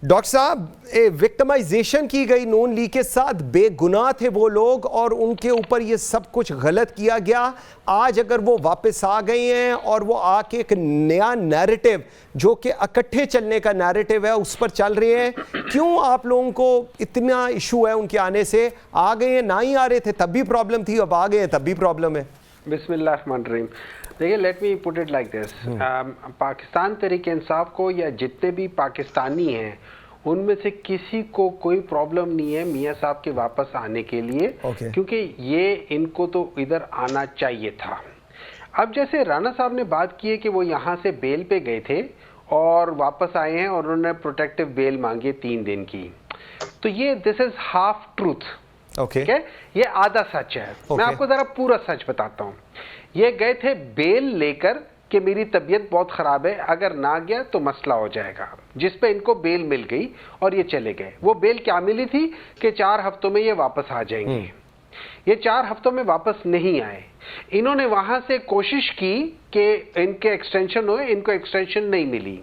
Doctor साहब, victimisation की गई नून लीग के साथ, बेगुनाह थे वो लोग और उनके ऊपर ये सब कुछ गलत किया गया। आज अगर वो वापस आ गए हैं और वो आके एक नया नैरेटिव जो कि इकट्ठे चलने का नैरेटिव है उस पर चल रहे हैं, क्यों आप लोगों को इतना इशू है उनके आने से? आ गए हैं, ना ही आ रहे थे तब भी प्रॉब्लम थी, अब आ गए हैं तब भी प्रॉब्लम है। बिस्मिल्लाहिर्रहमानिर्रहीम। देखिए, let me put it like this, Pakistan Tehreek Insaf को या जितने भी पाकिस्तानी हैं उनमें से किसी को कोई प्रॉब्लम नहीं है मियाँ साहब के वापस आने के लिए, क्योंकि ये इनको तो इधर आना चाहिए था। अब जैसे राणा साहब ने बात की है कि वो यहाँ से बेल पे गए थे और वापस आए हैं और उन्होंने प्रोटेक्टिव बेल मांगी है 3 दिन की, तो ये दिस इज हाफ ट्रूथ। ठीक है, ये आधा सच है। मैं आपको जरा पूरा सच बताता हूँ। ये गए थे बेल लेकर कि मेरी तबीयत बहुत ख़राब है, अगर ना गया तो मसला हो जाएगा, जिस पे इनको बेल मिल गई और ये चले गए। वो बेल क्या मिली थी कि 4 हफ्तों में ये वापस आ जाएंगे। ये 4 हफ्तों में वापस नहीं आए। इन्होंने वहां से कोशिश की कि इनके एक्सटेंशन हो, इनको एक्सटेंशन नहीं मिली।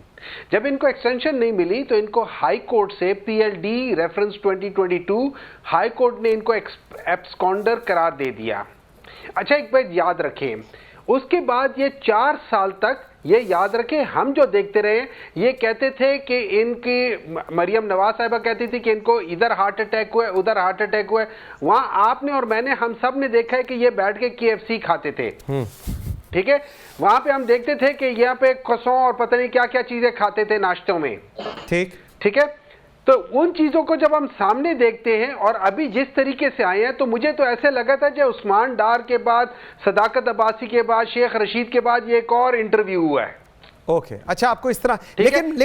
जब इनको एक्सटेंशन नहीं मिली तो इनको हाई कोर्ट से PLD रेफरेंस 2022 हाई कोर्ट ने इनको एब्सकॉन्डर करार दे दिया। अच्छा, एक बात याद रखें, उसके बाद ये 4 साल तक, ये याद रखें, हम जो देखते रहे, ये कहते थे कि इनकी मरियम नवाज साहिबा कहती थी कि इनको इधर हार्ट अटैक हुआ है, उधर हार्ट अटैक हुआ है। वहां आपने और मैंने, हम सब ने देखा है कि ये बैठ के KFC खाते थे। ठीक है, वहां पे हम देखते थे कि यहाँ पे कसों और पता नहीं क्या क्या चीजें खाते थे नाश्तों में। ठीक है, तो उन चीजों को जब हम सामने देखते हैं और अभी जिस तरीके से आए हैं, तो मुझे तो ऐसे लगा था कि उस्मान डार के बाद, सदाकत अब्बासी के बाद, शेख रशीद के बाद ये एक और इंटरव्यू हुआ है। अच्छा, आपको इस तरह, लेकिन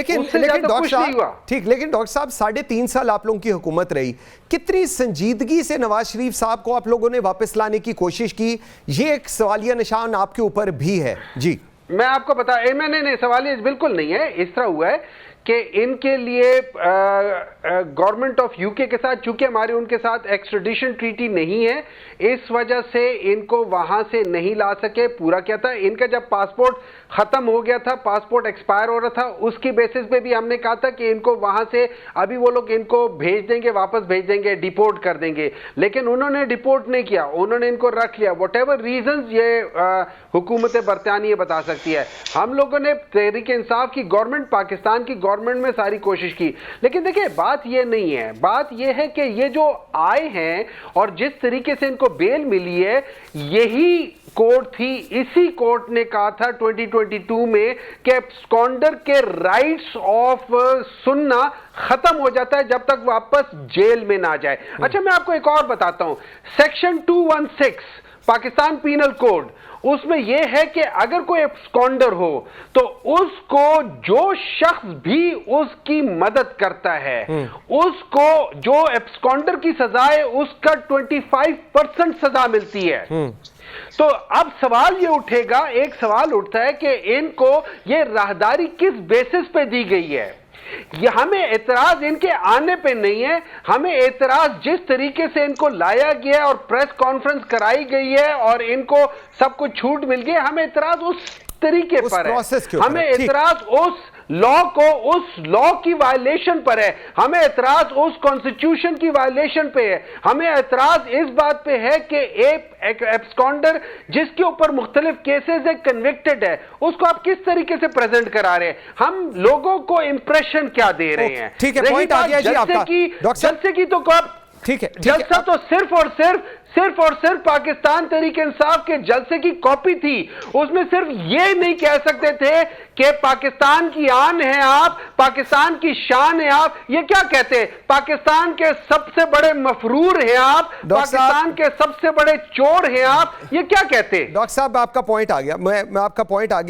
डॉक्टर साहब, ठीक, लेकिन डॉक्टर साहब 3.5 साल आप लोगों की हुकूमत रही, कितनी संजीदगी से नवाज शरीफ साहब को आप लोगों ने वापस लाने की कोशिश की? ये एक सवालिया निशान आपके ऊपर भी है। जी, मैं आपको बता, नहीं, सवालिया बिल्कुल नहीं है। इस तरह हुआ है कि इनके लिए गवर्नमेंट ऑफ UK के साथ, चूंकि हमारे उनके साथ एक्सट्रेडिशन ट्रीटी नहीं है, इस वजह से इनको वहां से नहीं ला सके। पूरा क्या था, इनका जब पासपोर्ट खत्म हो गया था, पासपोर्ट एक्सपायर हो रहा था, उसकी बेसिस पे भी हमने कहा था कि इनको वहां से अभी वो लोग इनको भेज देंगे, वापस भेज देंगे, डिपोर्ट कर देंगे, लेकिन उन्होंने डिपोर्ट नहीं किया, उन्होंने इनको रख लिया। व्हाटएवर रीजंस ये हुकूमत बरतानिया बता सकती है। हम लोगों ने तहरीक इंसाफ की गवर्नमेंट, पाकिस्तान की गवर्नमेंट में सारी कोशिश की, लेकिन देखिए बात ये नहीं है। बात ये है कि ये जो आए हैं और जिस तरीके से इनको बेल मिली है, यही कोर्ट थी, इसी कोर्ट ने कहा था 2022 में कि एब्सकॉन्डर के राइट्स ऑफ सुनना खत्म हो जाता है जब तक वापस जेल में ना जाए। अच्छा, मैं आपको एक और बताता हूं, सेक्शन 216 पाकिस्तान पीनल कोड, उसमें यह है कि अगर कोई एब्सकॉन्डर हो तो उसको, जो शख्स भी उसकी मदद करता है, उसको जो एब्सकॉन्डर की सजा है उसका 25% सजा मिलती है। तो अब सवाल ये उठेगा, एक सवाल उठता है कि इनको ये राहदारी किस बेसिस पे दी गई है। ये हमें एतराज इनके आने पे नहीं है, हमें एतराज जिस तरीके से इनको लाया गया और प्रेस कॉन्फ्रेंस कराई गई है और इनको सब कुछ छूट मिल गई, हमें एतराज उस तरीके पर है, हमें एतराज उस लॉ को, उस लॉ की वायलेशन पर है, हमें एतराज उस कॉन्स्टिट्यूशन की वायलेशन पे है, हमें एतराज इस बात पे है कि एक एब्सकॉन्डर जिसके ऊपर मुख्तलिफ केसेस है, कन्विक्टेड है, उसको आप किस तरीके से प्रेजेंट करा रहे हैं, हम लोगों को इंप्रेशन क्या दे रहे हैं। ठीक है, पॉइंट आ गया जी आपका। जलसे की तो कब, ठीक है, जलसा तो सिर्फ और सिर्फ पाकिस्तान तहरीक इंसाफ के जलसे की कॉपी थी। उसमें सिर्फ ये नहीं कह सकते थे कि पाकिस्तान की आन है आप, पाकिस्तान की शान है आप, ये क्या कहते हैं, पाकिस्तान के सबसे बड़े मफरूर हैं आप, पाकिस्तान के सबसे बड़े चोर हैं आप, ये क्या कहते हैं? डॉक्टर साहब, आपका पॉइंट आ गया, मैं आपका पॉइंट आ गया।